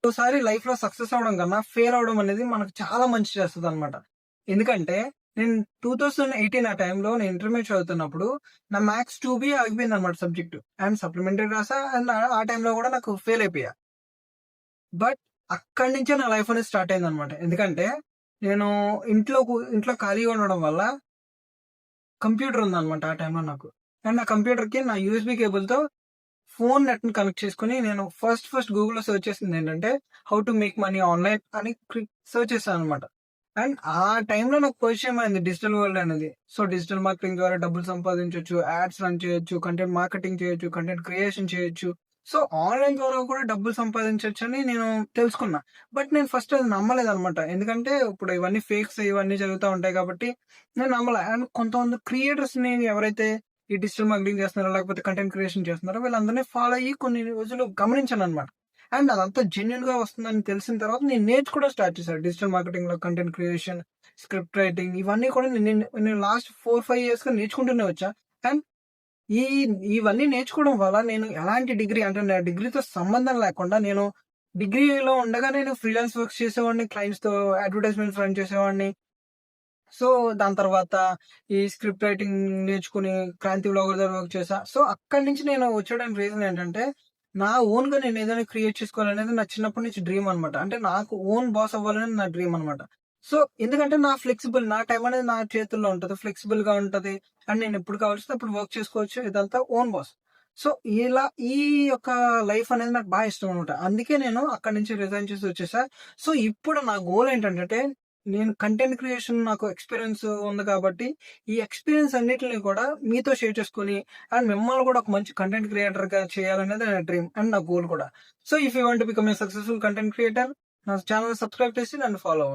ఒక్కోసారి లైఫ్ లో సక్సెస్ అవడం కన్నా ఫెయిల్ అవడం అనేది మనకు చాలా మంచి చేస్తుంది అనమాట. ఎందుకంటే నేను 2018 ఆ టైంలో నేను ఇంటర్మీడియట్ చదువుతున్నప్పుడు నా మ్యాథ్స్ 2B ఆగిపోయింది అనమాట సబ్జెక్ట్. అండ్ సప్లిమెంటరీ రాసా అండ్ ఆ టైంలో కూడా నాకు ఫెయిల్ అయిపోయా. బట్ అక్కడి నుంచే నా లైఫ్ అనేది స్టార్ట్ అయింది అనమాట. ఎందుకంటే నేను ఇంట్లో ఖాళీగా ఉండడం వల్ల కంప్యూటర్ ఉందనమాట ఆ టైంలో నాకు. అండ్ ఆ కంప్యూటర్ కి నా యూఎస్బి కేబుల్ తో ఫోన్ నెట్‌ని కనెక్ట్ చేసుకొని నేను ఫస్ట్ గూగుల్‌లో సెర్చ్ చేసిందేంటంటే, how to make money online అని సెర్చ్ చేశాననమాట. అండ్ ఆ టైంలో నాకు పరిచయం అయింది డిజిటల్ వరల్డ్ అనేది. సో, డిజిటల్ మార్కెటింగ్ ద్వారా డబ్బులు సంపాదించొచ్చు, యాడ్స్ రన్ చేయొచ్చు, కంటెంట్ మార్కెటింగ్ చేయొచ్చు, కంటెంట్ క్రియేషన్ చేయొచ్చు. సో, ఆన్‌లైన్ ద్వారా కూడా డబ్బులు సంపాదించొచ్చని నేను తెలుసుకున్నా. బట్ నేను ఫస్ట్ అది నమ్మలేదనమాట. ఎందుకంటే ఇప్పుడు ఇవన్నీ ఫేక్స్ ఇవన్నీ జరుగుతా ఉంటాయి కాబట్టి నేను నమ్మలే. అండ్ కొంతమంది క్రియేటర్స్‌ని ఎవరైతే ఈ డిజిటల్ మార్కెటింగ్ చేస్తున్నారో, లేకపోతే కంటెంట్ క్రియేషన్ చేస్తున్నారో వీళ్ళందరిని ఫాలో అయ్యి కొన్ని రోజులు గమనించాననమాట. అండ్ అదంతా జెన్యూన్‌గా వస్తుందని తెలిసిన తర్వాత నేను నేర్చుకోవడం స్టార్ట్ చేశాను. డిజిటల్ మార్కెటింగ్‌లో కంటెంట్ క్రియేషన్, స్క్రిప్ట్ రైటింగ్ ఇవన్నీ కూడా నేను లాస్ట్ 4, 5 ఇయర్స్‌గా నేర్చుకుంటూనే వచ్చా. అండ్ ఈ ఇవన్నీ నేర్చుకోవడం వల్ల నేను ఎలాంటి డిగ్రీ అంటే నా డిగ్రీతో సంబంధం లేకుండా నేను డిగ్రీలో ఉండగా నేను ఫ్రీలాన్స్ వర్క్స్ చేసేవాడిని. క్లయింట్స్‌తో అడ్వర్టైజ్‌మెంట్స్ రన్ చేసేవాడిని. సో, దాని తర్వాత ఈ స్క్రిప్ట్ రైటింగ్ నేర్చుకొని 'క్రాంతి వ్లాగర్' దగ్గర వర్క్ చేశా. సో, అక్కడి నుంచి నేను వచ్చేయడానికి రీజన్ ఏంటంటే, నా ఓన్‌గా నేను ఏదైనా క్రియేట్ చేసుకోవాలనేది నా చిన్నప్పటి నుంచి డ్రీమ్ అనమాట. అంటే నాకు ఓన్ బాస్ అవ్వాలని నా డ్రీమ్ అనమాట. సో, ఎందుకంటే నా టైం అనేది నా చేతుల్లో ఉంటది. ఫ్లెక్సిబుల్‌గా ఉంటది. అండ్ నేను ఎప్పుడు కావాల్సితే అప్పుడు వర్క్ చేసుకోవచ్చు. ఇదంతా ఓన్ బాస్. సో, ఇలా ఈ యొక్క లైఫ్ అనేది నాకు ఇష్టం అనమాట. అందుకే నేను అక్కడి నుంచి రిజైన్ చేసి వచ్చేసా. సో, ఇప్పుడు నా గోల్ ఏంటంటే నేను కంటెంట్ క్రియేషన్ నాకు ఎక్స్‌పీరియన్స్ ఉంది కాబట్టి, ఈ ఎక్స్‌పీరియన్స్ అన్నిటిని కూడా మీతో షేర్ చేసుకొని, అండ్ మిమ్మల్ని కూడా ఒక మంచి కంటెంట్ క్రియేటర్‌గా చేయాలనేది నా డ్రీమ్ అండ్ నా గోల్ కూడా. So, if you want to become a successful content creator నా ఛానెల్‌ని సబ్స్క్రైబ్ చేసి నన్ను ఫాలో అవ్వండి.